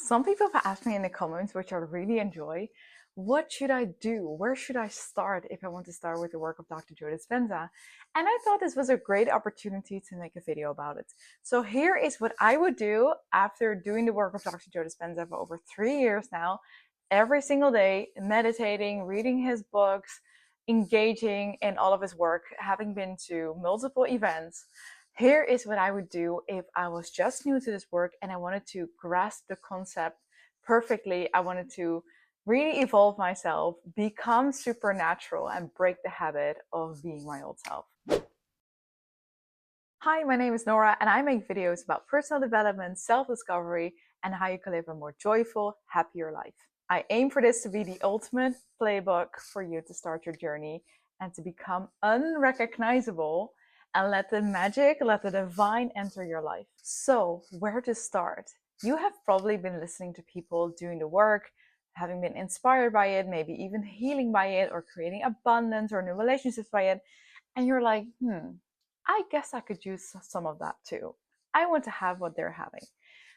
Some people have asked me in the comments, which I really enjoy, what should I do? Where should I start if I want to start with the work of Dr. Joe Dispenza? And I thought this was a great opportunity to make a video about it. So here is what I would do after doing the work of Dr. Joe Dispenza for over 3 years now, every single day, meditating, reading his books, engaging in all of his work, having been to multiple events. Here is what I would do if I was just new to this work and I wanted to grasp the concept perfectly. I wanted to really evolve myself, become supernatural, and break the habit of being my old self. Hi, my name is Nora, and I make videos about personal development, self-discovery, and how you can live a more joyful, happier life. I aim for this to be the ultimate playbook for you to start your journey and to become unrecognizable and let the magic, let the divine enter your life. So, where to start? You have probably been listening to people doing the work, having been inspired by it, maybe even healing by it, or creating abundance or new relationships by it. And you're like, I guess I could use some of that too. I want to have what they're having.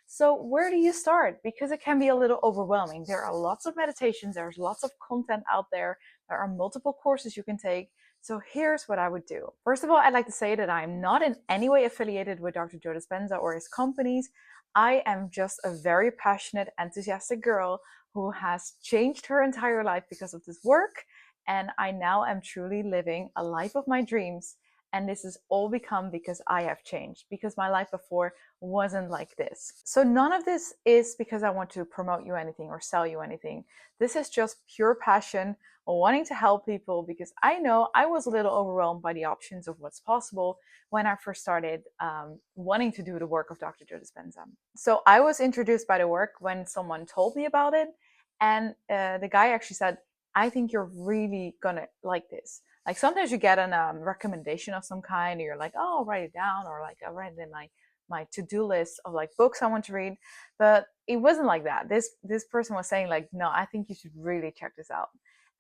So where do you start? Because it can be a little overwhelming. There are lots of meditations, there's lots of content out there, there are multiple courses you can take. So here's what I would do. First of all, I'd like to say that I'm not in any way affiliated with Dr. Joe Dispenza or his companies. I am just a very passionate, enthusiastic girl who has changed her entire life because of this work. And I now am truly living a life of my dreams. And this has all become because I have changed, because my life before wasn't like this. So none of this is because I want to promote you anything or sell you anything. This is just pure passion, wanting to help people, because I know I was a little overwhelmed by the options of what's possible when I first started wanting to do the work of Dr. Joe Dispenza. So I was introduced by the work when someone told me about it. And the guy actually said, I think you're really gonna like this. Like sometimes you get a recommendation of some kind, and you're like, oh, I'll write it down, or like I'll write it in my to-do list of like books I want to read. But it wasn't like that. This person was saying like, no, I think you should really check this out.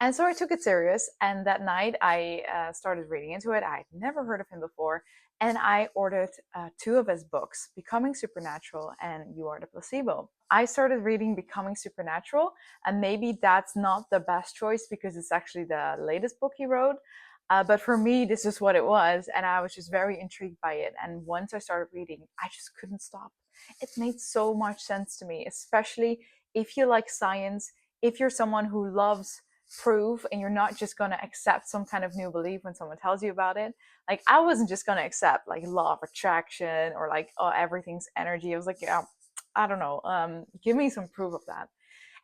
And so I took it serious. And that night I started reading into it. I had never heard of him before. And I ordered two of his books, Becoming Supernatural and You Are the Placebo. I started reading Becoming Supernatural, and maybe that's not the best choice because it's actually the latest book he wrote. But for me, this is what it was, and I was just very intrigued by it. And once I started reading, I just couldn't stop. It made so much sense to me, especially if you like science, if you're someone who loves proof and you're not just going to accept some kind of new belief when someone tells you about it. Like I wasn't just going to accept like law of attraction or like, oh, everything's energy. I was like, yeah, I don't know, give me some proof of that.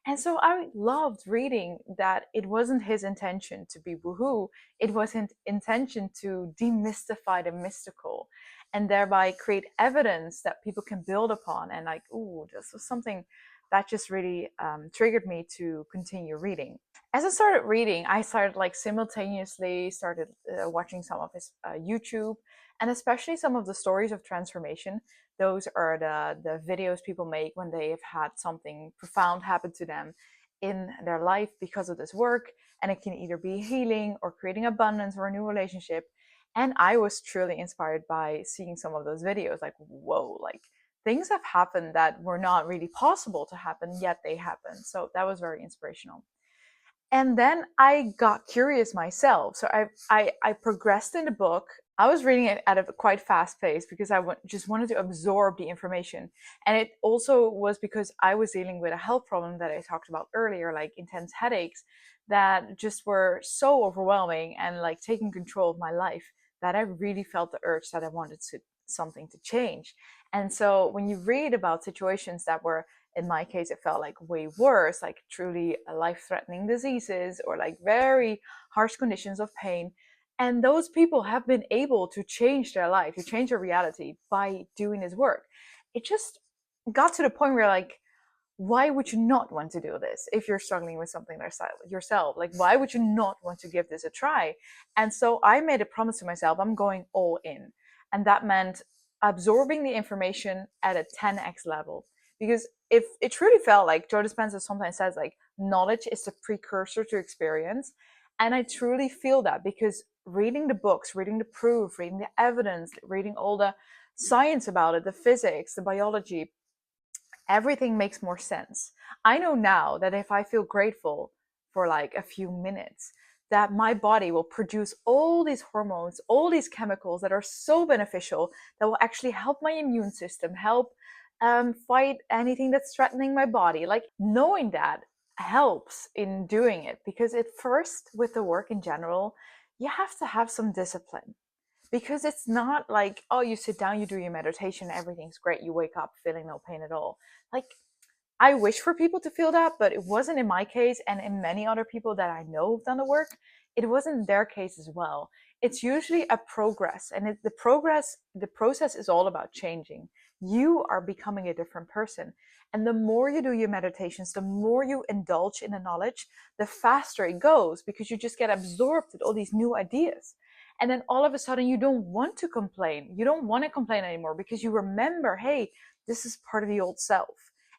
And so I loved reading that it wasn't his intention to be woohoo, it was his intention to demystify the mystical and thereby create evidence that people can build upon. And like, ooh, this was something that just really triggered me to continue reading. As I started reading, I started like simultaneously started watching some of his YouTube, and especially some of the stories of transformation. Those are the videos people make when they have had something profound happen to them in their life because of this work. And it can either be healing or creating abundance or a new relationship. And I was truly inspired by seeing some of those videos. Like, whoa, like things have happened that were not really possible to happen, yet they happened. So that was very inspirational. And then I got curious myself. So I progressed in the book. I was reading it at a quite fast pace because I just wanted to absorb the information. And it also was because I was dealing with a health problem that I talked about earlier, like intense headaches that just were so overwhelming and like taking control of my life that I really felt the urge that I wanted something to change. And so when you read about situations that were, in my case, it felt like way worse, like truly life-threatening diseases or like very harsh conditions of pain. And those people have been able to change their life, to change their reality by doing this work. It just got to the point where like, why would you not want to do this if you're struggling with something yourself? Like, why would you not want to give this a try? And so I made a promise to myself, I'm going all in. And that meant absorbing the information at a 10x level. Because if it truly felt like Joe Dispenza sometimes says, like, knowledge is the precursor to experience. And I truly feel that because reading the books, reading the proof, reading the evidence, reading all the science about it, the physics, the biology, everything makes more sense. I know now that if I feel grateful for like a few minutes, that my body will produce all these hormones, all these chemicals that are so beneficial that will actually help my immune system, help fight anything that's threatening my body. Like knowing that helps in doing it, because at first, with the work in general, you have to have some discipline, because it's not like, oh, you sit down, you do your meditation, everything's great, you wake up feeling no pain at all. Like, I wish for people to feel that, but it wasn't in my case, and in many other people that I know have done the work, it wasn't their case as well. It's usually a progress, and the process is all about changing. You are becoming a different person. And the more you do your meditations, the more you indulge in the knowledge, the faster it goes, because you just get absorbed with all these new ideas. And then all of a sudden, you don't want to complain. You don't want to complain anymore, because you remember, hey, this is part of the old self.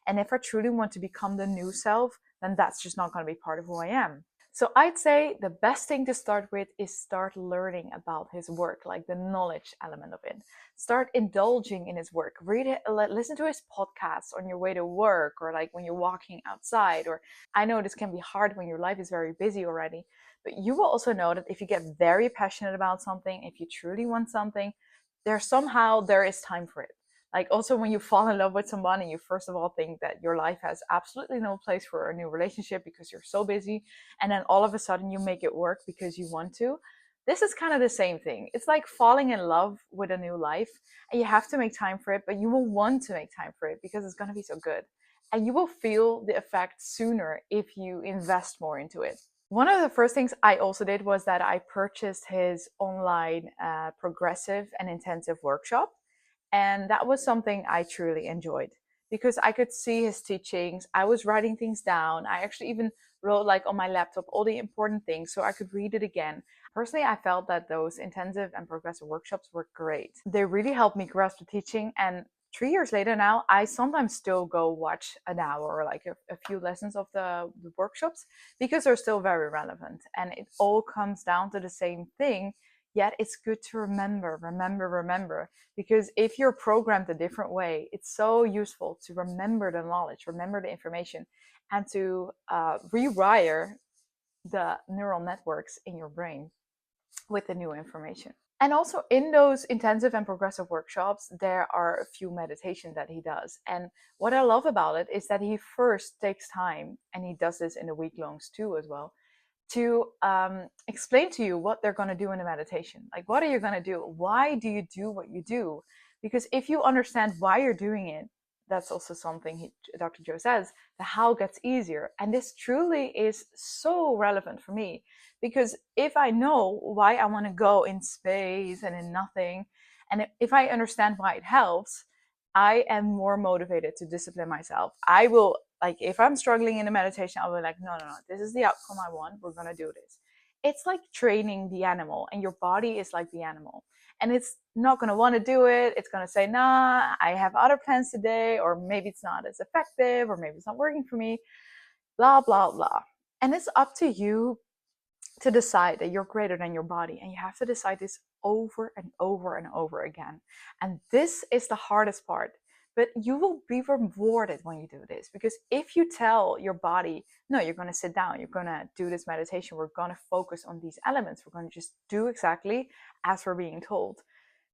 And if I truly want to become the new self, then that's just not going to be part of who I am. So I'd say the best thing to start with is start learning about his work, like the knowledge element of it. Start indulging in his work. Read it, listen to his podcasts on your way to work, or like when you're walking outside. Or I know this can be hard when your life is very busy already, but you will also know that if you get very passionate about something, if you truly want something, there is time for it. Like also when you fall in love with someone and you first of all think that your life has absolutely no place for a new relationship because you're so busy, and then all of a sudden you make it work because you want to. This is kind of the same thing. It's like falling in love with a new life, and you have to make time for it, but you will want to make time for it because it's going to be so good. And you will feel the effect sooner if you invest more into it. One of the first things I also did was that I purchased his online progressive and intensive workshop. And that was something I truly enjoyed, because I could see his teachings. I was writing things down. I actually even wrote like on my laptop all the important things so I could read it again. Personally, I felt that those intensive and progressive workshops were great. They really helped me grasp the teaching. And 3 years later now, I sometimes still go watch an hour or like a few lessons of the workshops, because they're still very relevant. And it all comes down to the same thing. Yet it's good to remember, because if you're programmed a different way, it's so useful to remember the knowledge, remember the information, and to rewire the neural networks in your brain with the new information. And also in those intensive and progressive workshops, there are a few meditations that he does. And what I love about it is that he first takes time, and he does this in the week-longs too as well, to explain to you what they're going to do in a meditation. Like, what are you going to do? Why do you do what you do? Because if you understand why you're doing it, that's also something Dr. Joe says, the how gets easier. And this truly is so relevant for me, because if I know why I want to go in space and in nothing, and if I understand why it helps, I am more motivated to discipline myself. I will, like, if I'm struggling in a meditation, I'll be like, no, this is the outcome I want. We're going to do this. It's like training the animal, and your body is like the animal. And it's not going to want to do it. It's going to say, nah, I have other plans today, or maybe it's not as effective, or maybe it's not working for me, blah, blah, blah. And it's up to you to decide that you're greater than your body. And you have to decide this over and over and over again. And this is the hardest part. But you will be rewarded when you do this, because if you tell your body, no, you're going to sit down, you're going to do this meditation, we're going to focus on these elements, we're going to just do exactly as we're being told,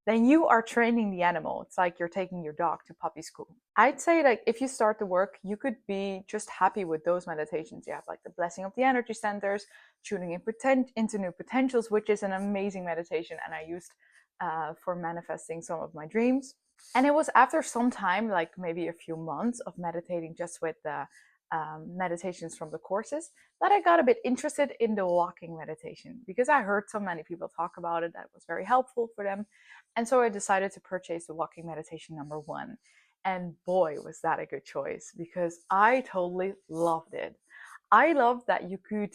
then you are training the animal. It's like you're taking your dog to puppy school. I'd say, like, if you start the work, you could be just happy with those meditations. You have like the blessing of the energy centers, tuning into new potentials, which is an amazing meditation, and I used for manifesting some of my dreams. And it was after some time, like maybe a few months of meditating just with the meditations from the courses, that I got a bit interested in the walking meditation, because I heard so many people talk about it that it was very helpful for them. And so I decided to purchase the walking meditation #1. And boy, was that a good choice, because I totally loved it. I loved that you could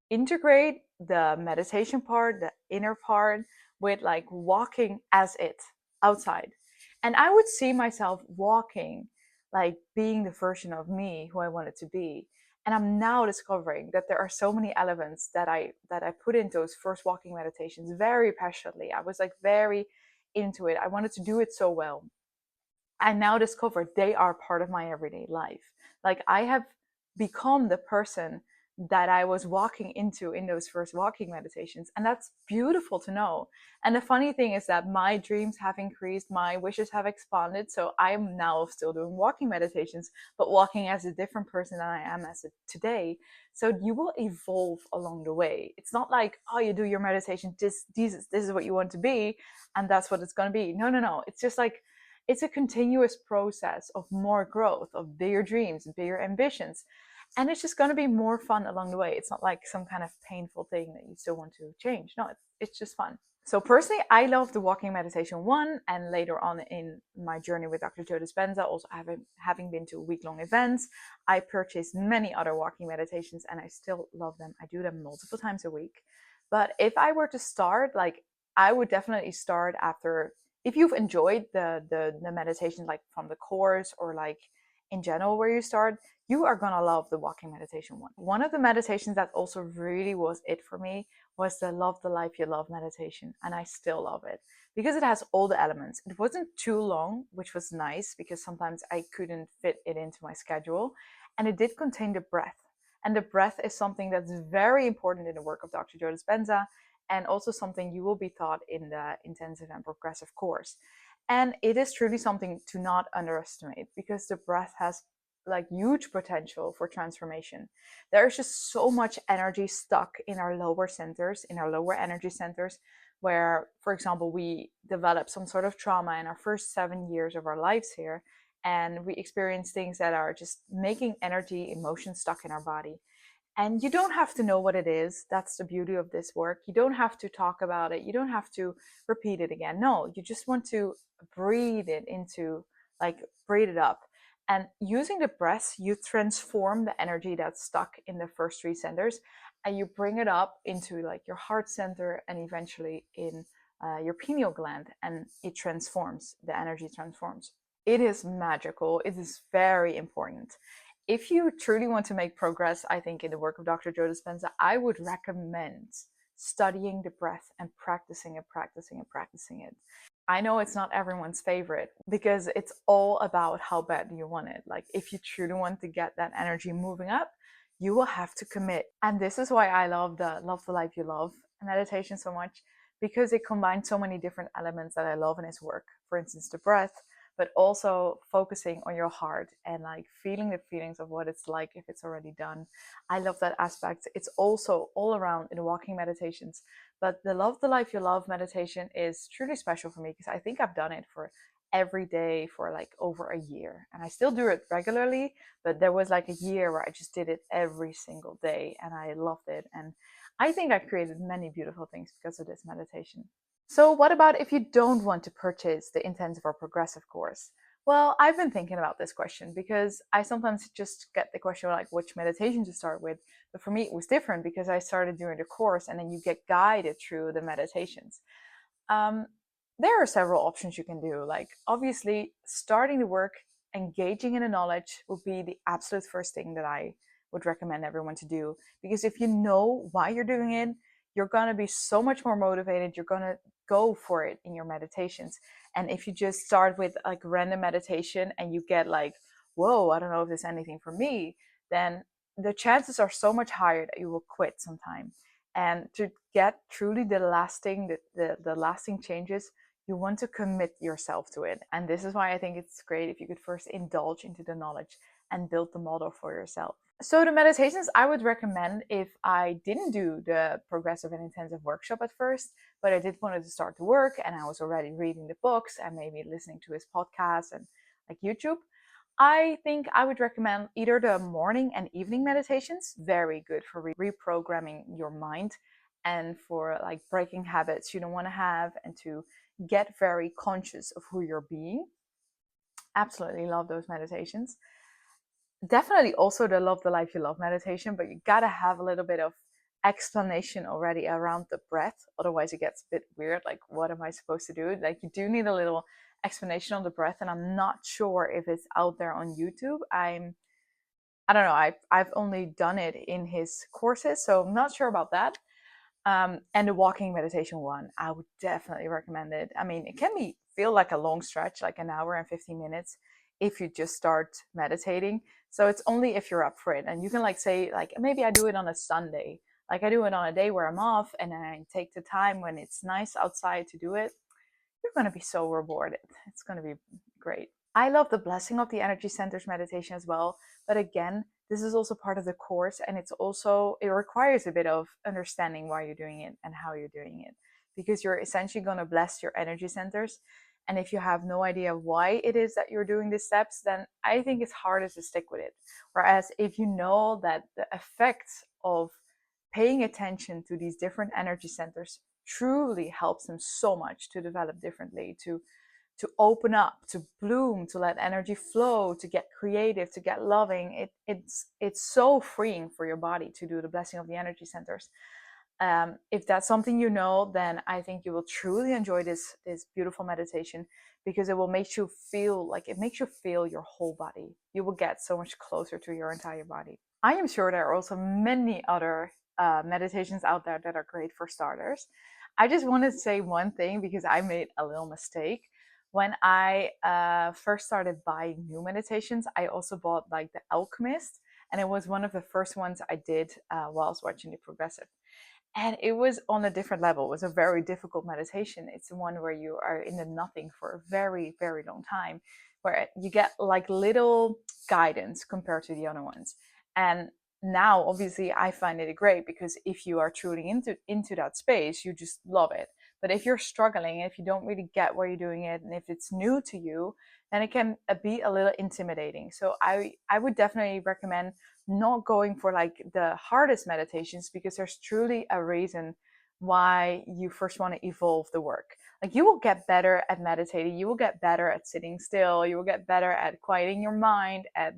integrate the meditation part, the inner part, with like walking as it outside. And I would see myself walking, like being the version of me who I wanted to be. And I'm now discovering that there are so many elements that I put into those first walking meditations very passionately. I was like very into it. I wanted to do it so well. I now discovered they are part of my everyday life. Like I have become the person that I was walking into in those first walking meditations. And that's beautiful to know. And the funny thing is that my dreams have increased, my wishes have expanded. So I'm now still doing walking meditations, but walking as a different person than I am as today. So you will evolve along the way. It's not like, oh, you do your meditation, this is what you want to be, and that's what it's going to be. No, no, no. It's just like, it's a continuous process of more growth, of bigger dreams, bigger ambitions. And it's just going to be more fun along the way. It's not like some kind of painful thing that you still want to change. No, it's just fun. So personally, I love the walking meditation one, and later on in my journey with Dr. Joe Dispenza, also having been to week-long events, I purchased many other walking meditations, and I still love them. I do them multiple times a week. But if I were to start, like, I would definitely start after, if you've enjoyed the meditation, like from the course or like in general where you start, you are gonna love the walking meditation one. One of the meditations that also really was it for me was the Love the Life You Love meditation, and I still love it because it has all the elements. It wasn't too long, which was nice because sometimes I couldn't fit it into my schedule, and it did contain the breath. And the breath is something that's very important in the work of Dr. Joe Dispenza, and also something you will be taught in the intensive and progressive course. And it is truly something to not underestimate because the breath has like huge potential for transformation. There's just so much energy stuck in our lower centers, in our lower energy centers, where, for example, we develop some sort of trauma in our first 7 years of our lives here, and we experience things that are just making energy, emotion stuck in our body. And you don't have to know what it is. That's the beauty of this work. You don't have to talk about it. You don't have to repeat it again. No, you just want to breathe it into, like, breathe it up. And using the breath, you transform the energy that's stuck in the first three centers, and you bring it up into like your heart center and eventually in your pineal gland, and it transforms, the energy transforms. It is magical. It is very important. If you truly want to make progress, I think, in the work of Dr. Joe Dispenza, I would recommend studying the breath and practicing it, practicing it, practicing it. I know it's not everyone's favorite because it's all about how bad you want it. Like, if you truly want to get that energy moving up, you will have to commit. And this is why I love the Love the Life You Love meditation so much, because it combines so many different elements that I love in his work. For instance, the breath, but also focusing on your heart and like feeling the feelings of what it's like if it's already done. I love that aspect. It's also all around in walking meditations. But the Love the Life You Love meditation is truly special for me because I think I've done it for every day for like over a year. And I still do it regularly, but there was like a year where I just did it every single day and I loved it. And I think I created many beautiful things because of this meditation. So what about if you don't want to purchase the intensive or progressive course? Well, I've been thinking about this question because I sometimes just get the question like which meditation to start with. But for me, it was different because I started doing the course and then you get guided through the meditations. Um, there are several options you can do. Like, obviously, starting the work, engaging in the knowledge would be the absolute first thing that I would recommend everyone to do. Because if you know why you're doing it, you're going to be so much more motivated. You're going to go for it in your meditations. And if you just start with like random meditation and you get like, whoa, I don't know if there's anything for me, then the chances are so much higher that you will quit sometime. And to get truly the lasting changes, you want to commit yourself to it. And this is why I think it's great if you could first indulge into the knowledge and build the model for yourself. So the meditations I would recommend, if I didn't do the progressive and intensive workshop at first, but I did want to start to work and I was already reading the books and maybe listening to his podcasts and like YouTube, I think I would recommend either the morning and evening meditations, very good for reprogramming your mind and for like breaking habits you don't want to have and to get very conscious of who you're being. Absolutely love those meditations. Definitely also the Love the Life You Love meditation, but you gotta have a little bit of explanation already around the breath. Otherwise it gets a bit weird. Like, what am I supposed to do? Like, you do need a little explanation on the breath, and I'm not sure if it's out there on YouTube. I don't know. I've only done it in his courses, so I'm not sure about that. And the walking meditation one, I would definitely recommend it. I mean, it can be feel like a long stretch, like an hour and 15 minutes, if you just start meditating. So it's only if you're up for it. And you can like say, like, maybe I do it on a Sunday. Like I do it on a day where I'm off and I take the time when it's nice outside to do it. You're going to be so rewarded. It's going to be great. I love the blessing of the energy centers meditation as well. But again, this is also part of the course, and it requires a bit of understanding why you're doing it and how you're doing it, because you're essentially going to bless your energy centers. And if you have no idea why it is that you're doing these steps, then I think it's harder to stick with it. Whereas if you know that the effects of paying attention to these different energy centers truly helps them so much to develop differently, to open up, to bloom, to let energy flow, to get creative, to get loving. It's so freeing for your body to do the blessing of the energy centers. If that's something you know, then I think you will truly enjoy this beautiful meditation, because it will make you feel like it makes you feel your whole body. You will get so much closer to your entire body. I am sure there are also many other meditations out there that are great for starters. I just wanted to say one thing because I made a little mistake. When I first started buying new meditations, I also bought like The Alchemist, and it was one of the first ones I did while I was watching The Progressive. And it was on a different level. It was a very difficult meditation. It's the one where you are in the nothing for a very, very long time, where you get like little guidance compared to the other ones. And now, obviously, I find it great because if you are truly into that space, you just love it. But if you're struggling, if you don't really get why you're doing it, and if it's new to you, then it can be a little intimidating. So I would definitely recommend not going for like the hardest meditations, because there's truly a reason why you first want to evolve the work. Like you will get better at meditating, you will get better at sitting still, you will get better at quieting your mind, at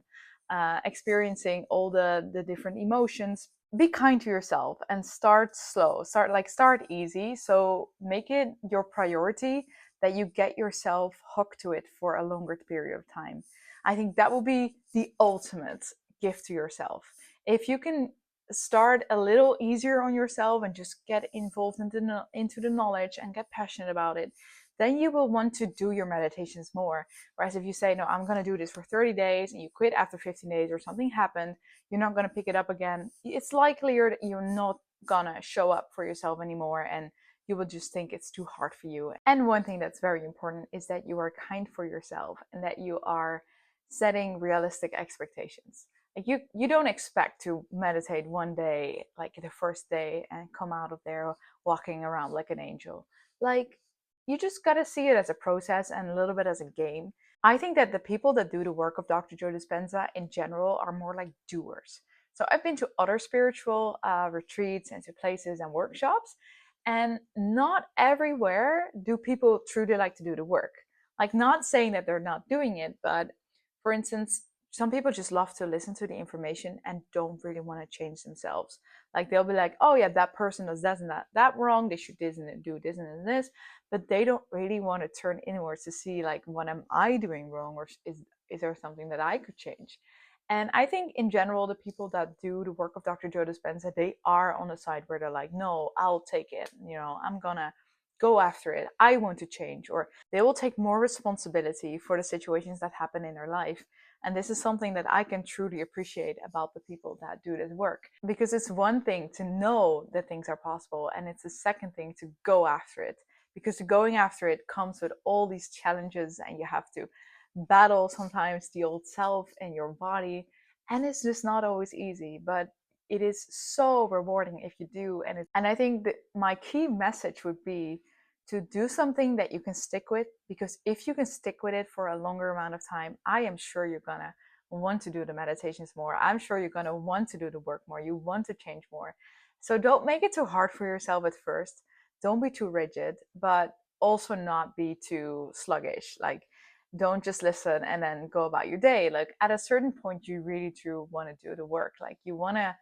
experiencing all the different emotions. Be kind to yourself and start slow. Start easy. So make it your priority that you get yourself hooked to it for a longer period of time. I think that will be the ultimate gift to yourself. If you can start a little easier on yourself and just get involved into the knowledge and get passionate about it, then you will want to do your meditations more. Whereas if you say, no, I'm going to do this for 30 days and you quit after 15 days or something happened, you're not going to pick it up again. It's likelier that you're not going to show up for yourself anymore, and you will just think it's too hard for you. And one thing that's very important is that you are kind for yourself and that you are setting realistic expectations. Like you don't expect to meditate one day, like the first day, and come out of there walking around like an angel. Like you just got to see it as a process and a little bit as a game. I think that the people that do the work of Dr. Joe Dispenza in general are more like doers. So I've been to other spiritual retreats and to places and workshops, and not everywhere do people truly like to do the work. Like, not saying that they're not doing it, but for instance, some people just love to listen to the information and don't really want to change themselves. Like they'll be like, oh yeah, that person does that and that wrong. They should this and do this and this, but they don't really want to turn inwards to see like, what am I doing wrong, or is there something that I could change? And I think in general, the people that do the work of Dr. Joe Dispenza, they are on the side where they're like, no, I'll take it. I'm gonna go after it. I want to change. Or they will take more responsibility for the situations that happen in their life. And this is something that I can truly appreciate about the people that do this work. Because it's one thing to know that things are possible, and it's a second thing to go after it. Because going after it comes with all these challenges, and you have to battle sometimes the old self and your body. And it's just not always easy, but it is so rewarding if you do. And I think that my key message would be to do something that you can stick with, because if you can stick with it for a longer amount of time, I am sure you're gonna want to do the meditations more. I'm sure you're gonna want to do the work more. You want to change more. So don't make it too hard for yourself at first. Don't be too rigid, but also not be too sluggish. Like, don't just listen and then go about your day. Like, at a certain point, you really do want to do the work. Like, you want to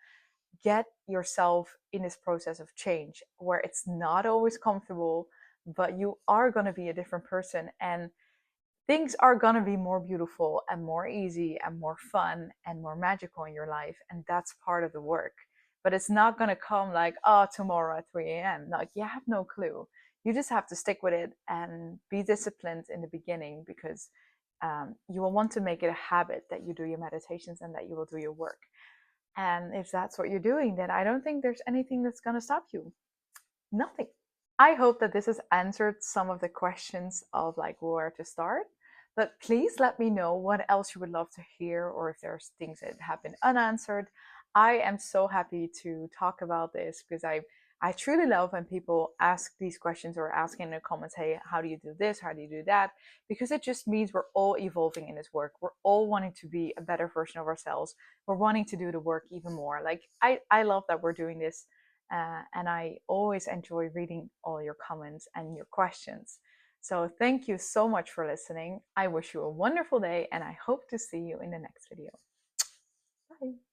get yourself in this process of change where it's not always comfortable, but you are going to be a different person, and things are going to be more beautiful and more easy and more fun and more magical in your life. And that's part of the work. But it's not going to come like, oh, tomorrow at 3 a.m. Like, you have no clue. You just have to stick with it and be disciplined in the beginning, because you will want to make it a habit that you do your meditations and that you will do your work. And if that's what you're doing, then I don't think there's anything that's going to stop you. Nothing. I hope that this has answered some of the questions of like where to start. But please let me know what else you would love to hear, or if there's things that have been unanswered. I am so happy to talk about this, because I truly love when people ask these questions or ask in the comments, hey, how do you do this? How do you do that? Because it just means we're all evolving in this work. We're all wanting to be a better version of ourselves. We're wanting to do the work even more. Like I love that we're doing this. And I always enjoy reading all your comments and your questions. So thank you so much for listening. I wish you a wonderful day, and I hope to see you in the next video. Bye.